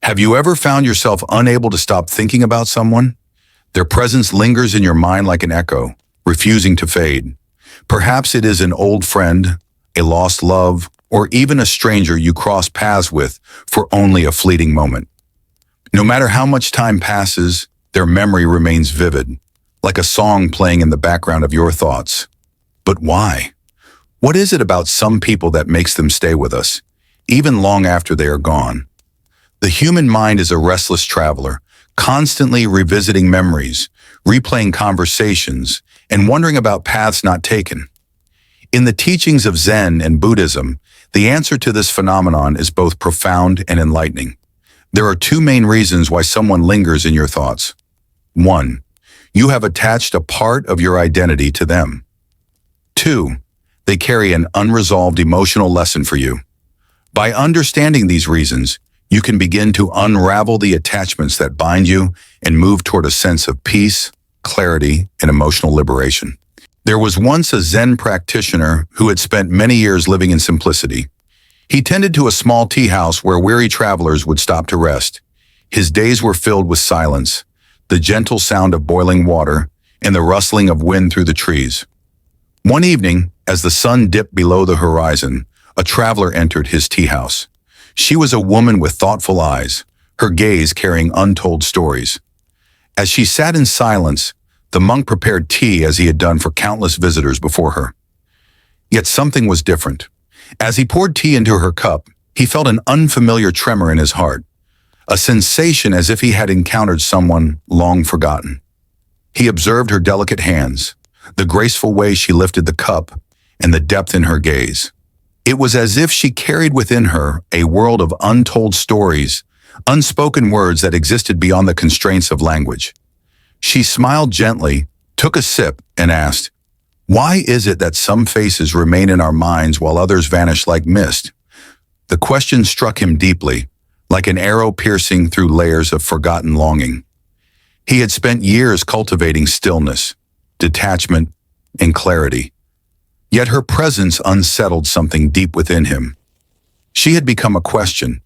Have you ever found yourself unable to stop thinking about someone? Their presence lingers in your mind like an echo, refusing to fade. Perhaps it is an old friend, a lost love, or even a stranger you cross paths with for only a fleeting moment. No matter how much time passes, their memory remains vivid, like a song playing in the background of your thoughts. But why? What is it about some people that makes them stay with us, even long after they are gone? The human mind is a restless traveler, constantly revisiting memories, replaying conversations, and wondering about paths not taken. In the teachings of Zen and Buddhism, the answer to this phenomenon is both profound and enlightening. There are two main reasons why someone lingers in your thoughts. 1. You have attached a part of your identity to them. 2. They carry an unresolved emotional lesson for you. By understanding these reasons, you can begin to unravel the attachments that bind you and move toward a sense of peace, clarity, and emotional liberation. There was once a Zen practitioner who had spent many years living in simplicity. He tended to a small tea house where weary travelers would stop to rest. His days were filled with silence, the gentle sound of boiling water, and the rustling of wind through the trees. One evening, as the sun dipped below the horizon, a traveler entered his tea house. She was a woman with thoughtful eyes, her gaze carrying untold stories. As she sat in silence, the monk prepared tea as he had done for countless visitors before her. Yet something was different. As he poured tea into her cup, he felt an unfamiliar tremor in his heart, a sensation as if he had encountered someone long forgotten. He observed her delicate hands, the graceful way she lifted the cup, and the depth in her gaze. It was as if she carried within her a world of untold stories, unspoken words that existed beyond the constraints of language. She smiled gently, took a sip, and asked, "Why is it that some faces remain in our minds while others vanish like mist?" The question struck him deeply, like an arrow piercing through layers of forgotten longing. He had spent years cultivating stillness, detachment, and clarity. Yet her presence unsettled something deep within him. She had become a question,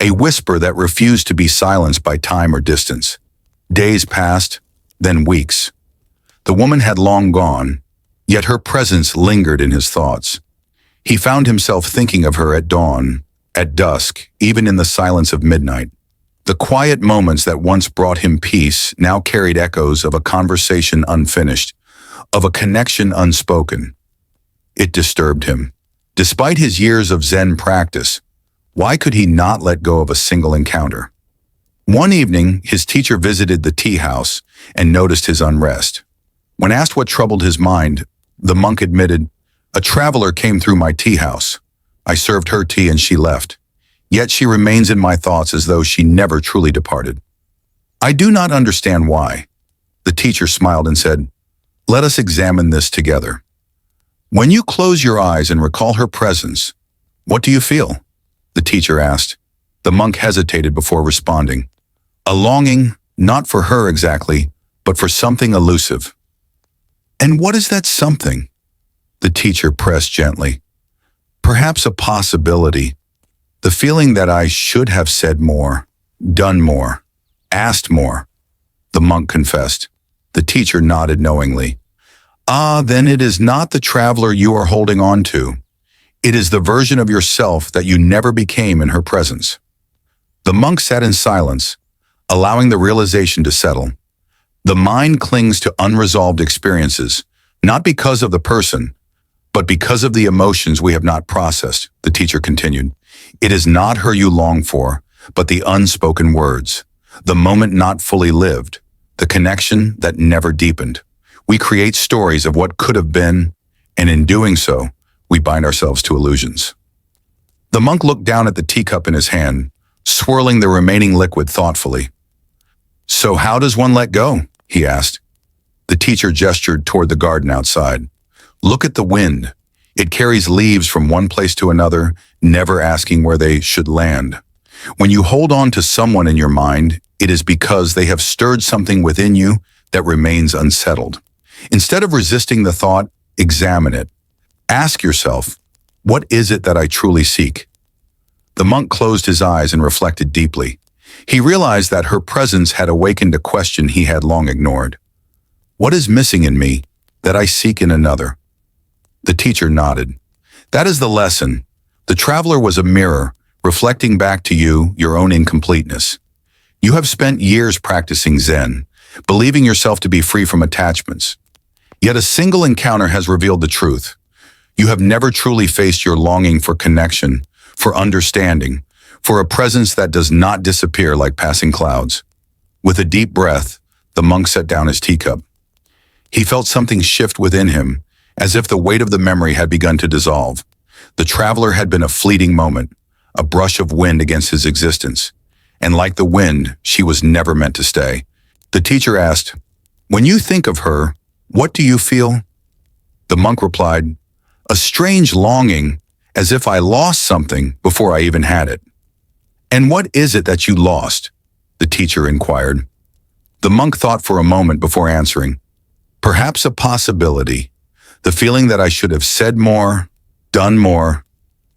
a whisper that refused to be silenced by time or distance. Days passed, then weeks. The woman had long gone, yet her presence lingered in his thoughts. He found himself thinking of her at dawn, at dusk, even in the silence of midnight. The quiet moments that once brought him peace now carried echoes of a conversation unfinished, of a connection unspoken. It disturbed him. Despite his years of Zen practice, why could he not let go of a single encounter? One evening, his teacher visited the tea house and noticed his unrest. When asked what troubled his mind, the monk admitted, "A traveler came through my tea house. I served her tea and she left. Yet she remains in my thoughts as though she never truly departed. I do not understand why." The teacher smiled and said, "Let us examine this together. When you close your eyes and recall her presence, what do you feel?" The teacher asked. The monk hesitated before responding. "A longing, not for her exactly, but for something elusive." "And what is that something?" The teacher pressed gently. "Perhaps a possibility. The feeling that I should have said more, done more, asked more," the monk confessed. The teacher nodded knowingly. "Ah, then it is not the traveler you are holding on to. It is the version of yourself that you never became in her presence." The monk sat in silence, allowing the realization to settle. The mind clings to unresolved experiences, not because of the person, but because of the emotions we have not processed, the teacher continued. It is not her you long for, but the unspoken words, the moment not fully lived, the connection that never deepened. We create stories of what could have been, and in doing so, we bind ourselves to illusions. The monk looked down at the teacup in his hand, swirling the remaining liquid thoughtfully. "So how does one let go?" he asked. The teacher gestured toward the garden outside. "Look at the wind. It carries leaves from one place to another, never asking where they should land. When you hold on to someone in your mind, it is because they have stirred something within you that remains unsettled. Instead of resisting the thought, examine it. Ask yourself, what is it that I truly seek?" The monk closed his eyes and reflected deeply. He realized that her presence had awakened a question he had long ignored. What is missing in me that I seek in another? The teacher nodded. That is the lesson. The traveler was a mirror, reflecting back to you your own incompleteness. You have spent years practicing Zen, believing yourself to be free from attachments. Yet a single encounter has revealed the truth. You have never truly faced your longing for connection, for understanding, for a presence that does not disappear like passing clouds. With a deep breath, the monk set down his teacup. He felt something shift within him, as if the weight of the memory had begun to dissolve. The traveler had been a fleeting moment, a brush of wind against his existence. And like the wind, she was never meant to stay. The teacher asked, "When you think of her, what do you feel?" The monk replied, "A strange longing, as if I lost something before I even had it." "And what is it that you lost?" the teacher inquired. The monk thought for a moment before answering. "Perhaps a possibility, the feeling that I should have said more, done more,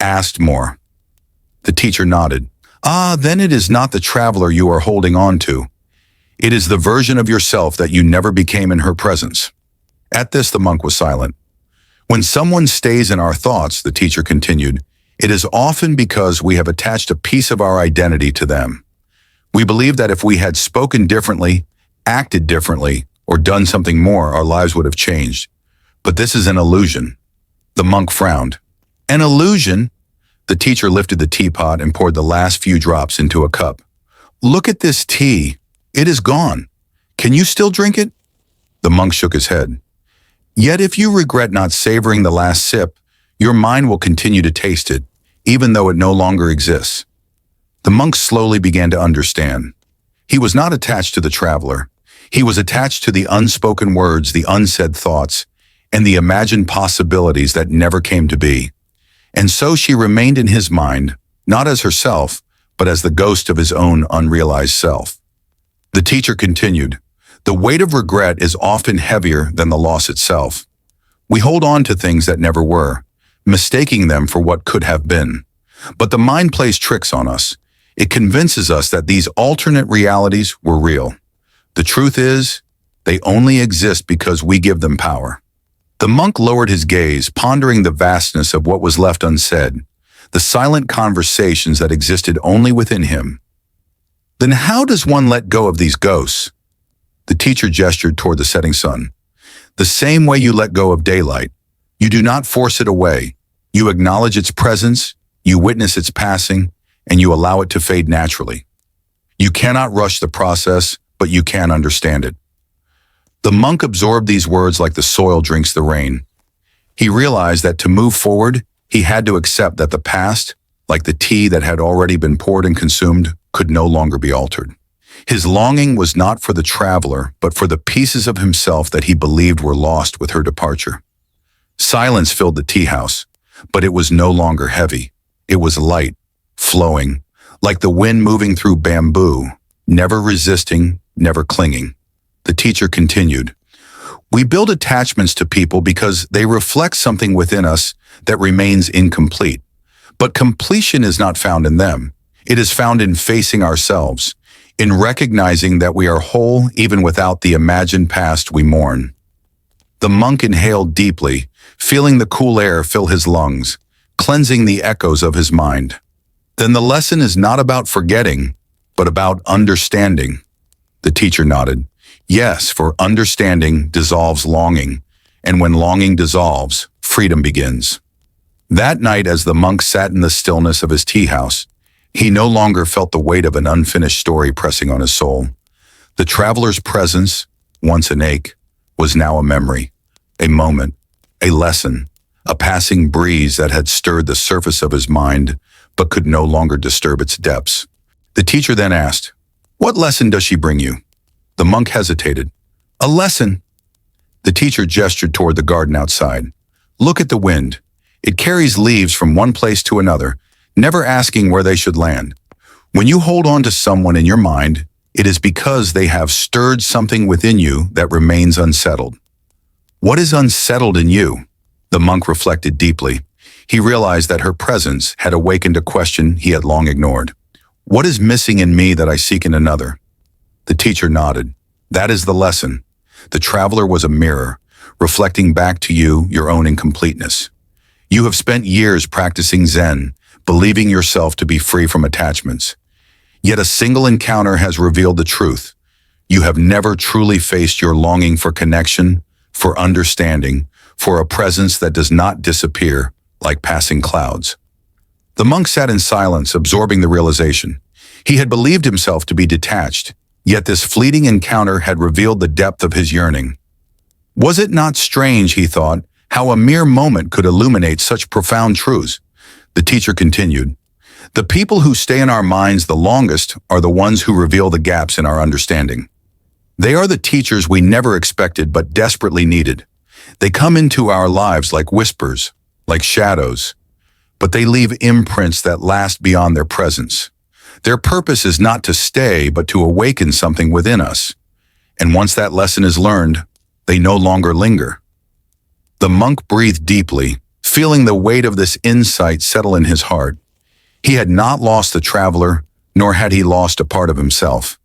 asked more." The teacher nodded. "Ah, then it is not the traveler you are holding on to. It is the version of yourself that you never became in her presence." At this, the monk was silent. "When someone stays in our thoughts," the teacher continued, "it is often because we have attached a piece of our identity to them. We believe that if we had spoken differently, acted differently, or done something more, our lives would have changed. But this is an illusion." The monk frowned. "An illusion?" The teacher lifted the teapot and poured the last few drops into a cup. "Look at this tea. It is gone. Can you still drink it?" The monk shook his head. "Yet if you regret not savoring the last sip, your mind will continue to taste it, even though it no longer exists." The monk slowly began to understand. He was not attached to the traveler. He was attached to the unspoken words, the unsaid thoughts, and the imagined possibilities that never came to be. And so she remained in his mind, not as herself, but as the ghost of his own unrealized self. The teacher continued, "The weight of regret is often heavier than the loss itself. We hold on to things that never were, mistaking them for what could have been. But the mind plays tricks on us. It convinces us that these alternate realities were real. The truth is, they only exist because we give them power." The monk lowered his gaze, pondering the vastness of what was left unsaid, the silent conversations that existed only within him. "Then how does one let go of these ghosts?" The teacher gestured toward the setting sun. "The same way you let go of daylight. You do not force it away. You acknowledge its presence, you witness its passing, and you allow it to fade naturally. You cannot rush the process, but you can understand it." The monk absorbed these words like the soil drinks the rain. He realized that to move forward, he had to accept that the past, like the tea that had already been poured and consumed, could no longer be altered. His longing was not for the traveler, but for the pieces of himself that he believed were lost with her departure. Silence filled the tea house, but it was no longer heavy. It was light, flowing, like the wind moving through bamboo, never resisting, never clinging. The teacher continued, "We build attachments to people because they reflect something within us that remains incomplete. But completion is not found in them. It is found in facing ourselves, in recognizing that we are whole even without the imagined past we mourn." The monk inhaled deeply, feeling the cool air fill his lungs, cleansing the echoes of his mind. "Then the lesson is not about forgetting, but about understanding." The teacher nodded. "Yes, for understanding dissolves longing, and when longing dissolves, freedom begins." That night, as the monk sat in the stillness of his tea house, he no longer felt the weight of an unfinished story pressing on his soul. The traveler's presence, once an ache, was now a memory, a moment, a lesson, a passing breeze that had stirred the surface of his mind, but could no longer disturb its depths. The teacher then asked, "What lesson does she bring you?" The monk hesitated. "A lesson." The teacher gestured toward the garden outside. "Look at the wind. It carries leaves from one place to another, never asking where they should land. When you hold on to someone in your mind, it is because they have stirred something within you that remains unsettled." "What is unsettled in you?" The monk reflected deeply. He realized that her presence had awakened a question he had long ignored. What is missing in me that I seek in another? The teacher nodded. That is the lesson. The traveler was a mirror, reflecting back to you your own incompleteness. You have spent years practicing Zen, believing yourself to be free from attachments. Yet a single encounter has revealed the truth. You have never truly faced your longing for connection, for understanding, for a presence that does not disappear like passing clouds. The monk sat in silence, absorbing the realization. He had believed himself to be detached, yet this fleeting encounter had revealed the depth of his yearning. Was it not strange, he thought, how a mere moment could illuminate such profound truths? The teacher continued, the people who stay in our minds the longest are the ones who reveal the gaps in our understanding. They are the teachers we never expected but desperately needed. They come into our lives like whispers, like shadows, but they leave imprints that last beyond their presence. Their purpose is not to stay, but to awaken something within us. And once that lesson is learned, they no longer linger. The monk breathed deeply, feeling the weight of this insight settle in his heart. He had not lost the traveler, nor had he lost a part of himself.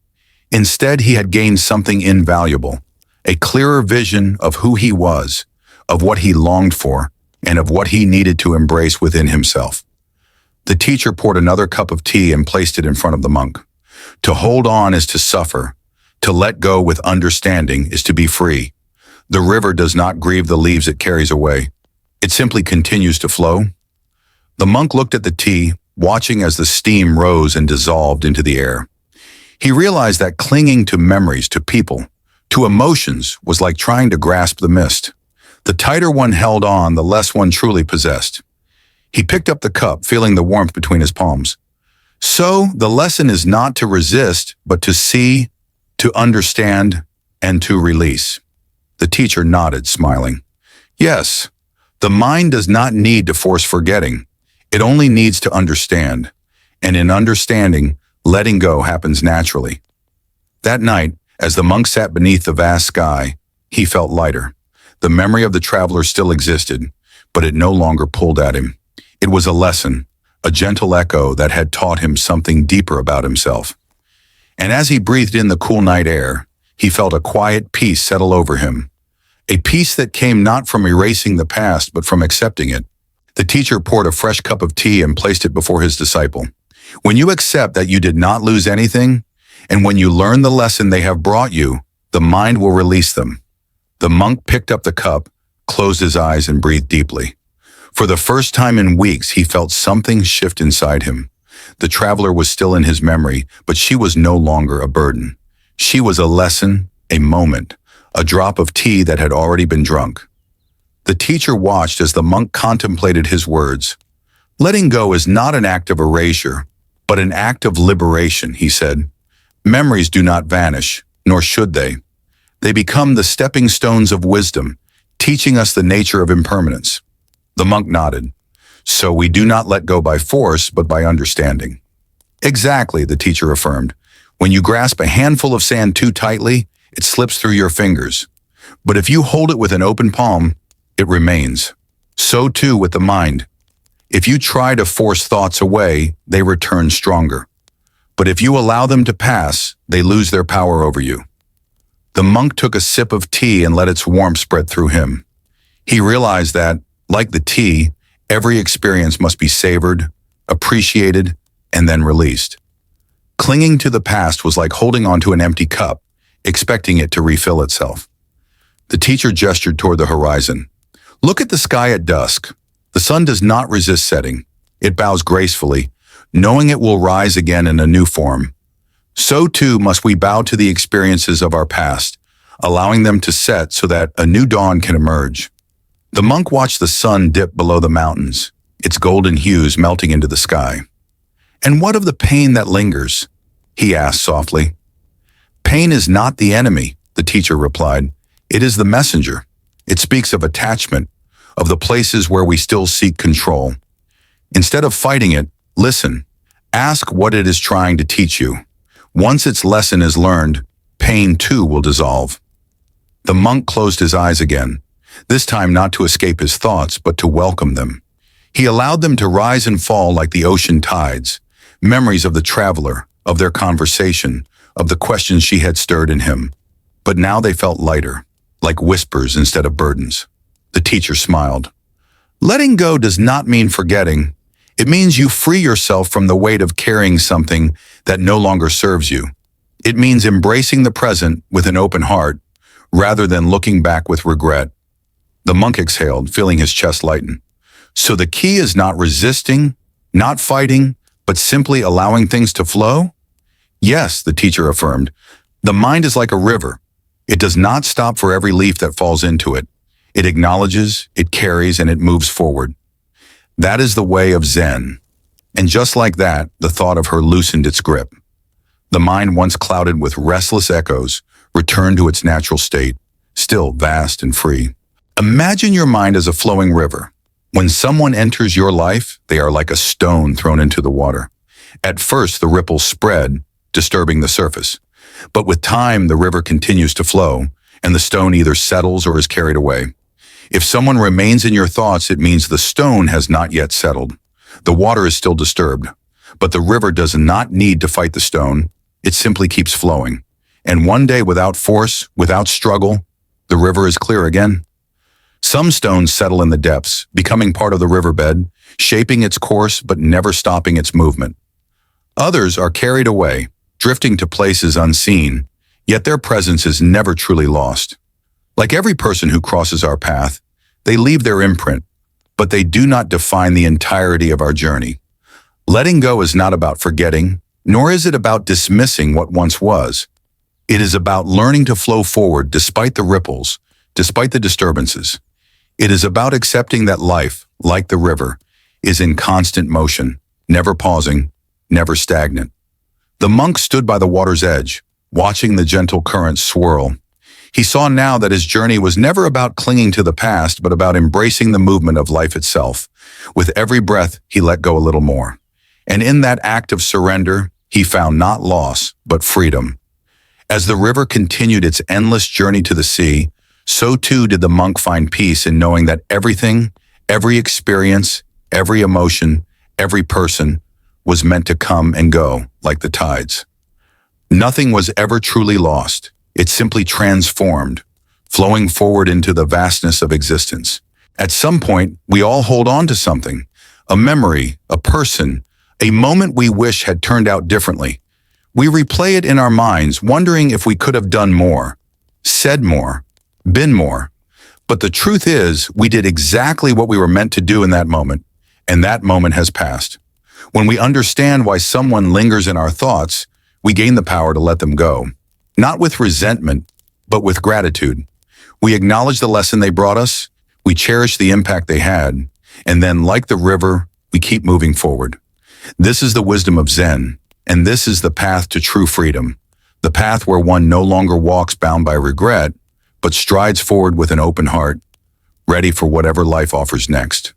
Instead, he had gained something invaluable, a clearer vision of who he was, of what he longed for, and of what he needed to embrace within himself. The teacher poured another cup of tea and placed it in front of the monk. To hold on is to suffer. To let go with understanding is to be free. The river does not grieve the leaves it carries away. It simply continues to flow. The monk looked at the tea, watching as the steam rose and dissolved into the air. He realized that clinging to memories, to people, to emotions was like trying to grasp the mist. The tighter one held on, the less one truly possessed. He picked up the cup, feeling the warmth between his palms. So, the lesson is not to resist, but to see, to understand, and to release. The teacher nodded, smiling. Yes, the mind does not need to force forgetting. It only needs to understand. And in understanding, letting go happens naturally. That night, as the monk sat beneath the vast sky, he felt lighter. The memory of the traveler still existed, but it no longer pulled at him. It was a lesson, a gentle echo that had taught him something deeper about himself. And as he breathed in the cool night air, he felt a quiet peace settle over him. A peace that came not from erasing the past, but from accepting it. The teacher poured a fresh cup of tea and placed it before his disciple. When you accept that you did not lose anything, and when you learn the lesson they have brought you, the mind will release them. The monk picked up the cup, closed his eyes, and breathed deeply. For the first time in weeks, he felt something shift inside him. The traveler was still in his memory, but she was no longer a burden. She was a lesson, a moment, a drop of tea that had already been drunk. The teacher watched as the monk contemplated his words. Letting go is not an act of erasure, but an act of liberation, he said. Memories do not vanish, nor should they. They become the stepping stones of wisdom, teaching us the nature of impermanence. The monk nodded. So we do not let go by force, but by understanding. Exactly, the teacher affirmed. When you grasp a handful of sand too tightly, it slips through your fingers. But if you hold it with an open palm, it remains. So too with the mind. If you try to force thoughts away, they return stronger. But if you allow them to pass, they lose their power over you. The monk took a sip of tea and let its warmth spread through him. He realized that, like the tea, every experience must be savored, appreciated, and then released. Clinging to the past was like holding onto an empty cup, expecting it to refill itself. The teacher gestured toward the horizon. Look at the sky at dusk. The sun does not resist setting. It bows gracefully, knowing it will rise again in a new form. So too must we bow to the experiences of our past, allowing them to set so that a new dawn can emerge. The monk watched the sun dip below the mountains, its golden hues melting into the sky. And what of the pain that lingers? He asked softly. Pain is not the enemy, the teacher replied. It is the messenger. It speaks of attachment, of the places where we still seek control. Instead of fighting it, listen. Ask what it is trying to teach you. Once its lesson is learned, pain too will dissolve. The monk closed his eyes again, this time not to escape his thoughts, but to welcome them. He allowed them to rise and fall like the ocean tides, memories of the traveler, of their conversation, of the questions she had stirred in him. But now they felt lighter, like whispers instead of burdens. The teacher smiled. Letting go does not mean forgetting. It means you free yourself from the weight of carrying something that no longer serves you. It means embracing the present with an open heart, rather than looking back with regret. The monk exhaled, feeling his chest lighten. So the key is not resisting, not fighting, but simply allowing things to flow? Yes, the teacher affirmed. The mind is like a river. It does not stop for every leaf that falls into it. It acknowledges, it carries, and it moves forward. That is the way of Zen. And just like that, the thought of her loosened its grip. The mind, once clouded with restless echoes, returned to its natural state, still vast and free. Imagine your mind as a flowing river. When someone enters your life, they are like a stone thrown into the water. At first, the ripples spread, disturbing the surface. But with time, the river continues to flow, and the stone either settles or is carried away. If someone remains in your thoughts, it means the stone has not yet settled. The water is still disturbed, but the river does not need to fight the stone. It simply keeps flowing. And one day, without force, without struggle, the river is clear again. Some stones settle in the depths, becoming part of the riverbed, shaping its course but never stopping its movement. Others are carried away, drifting to places unseen, yet their presence is never truly lost. Like every person who crosses our path, they leave their imprint, but they do not define the entirety of our journey. Letting go is not about forgetting, nor is it about dismissing what once was. It is about learning to flow forward despite the ripples, despite the disturbances. It is about accepting that life, like the river, is in constant motion, never pausing, never stagnant. The monk stood by the water's edge, watching the gentle currents swirl. He saw now that his journey was never about clinging to the past, but about embracing the movement of life itself. With every breath, he let go a little more. And in that act of surrender, he found not loss, but freedom. As the river continued its endless journey to the sea, so too did the monk find peace in knowing that everything, every experience, every emotion, every person was meant to come and go like the tides. Nothing was ever truly lost. It simply transformed, flowing forward into the vastness of existence. At some point, we all hold on to something, a memory, a person, a moment we wish had turned out differently. We replay it in our minds, wondering if we could have done more, said more, been more. But the truth is, we did exactly what we were meant to do in that moment, and that moment has passed. When we understand why someone lingers in our thoughts, we gain the power to let them go. Not with resentment, but with gratitude. We acknowledge the lesson they brought us, we cherish the impact they had, and then, like the river, we keep moving forward. This is the wisdom of Zen, and this is the path to true freedom, the path where one no longer walks bound by regret, but strides forward with an open heart, ready for whatever life offers next.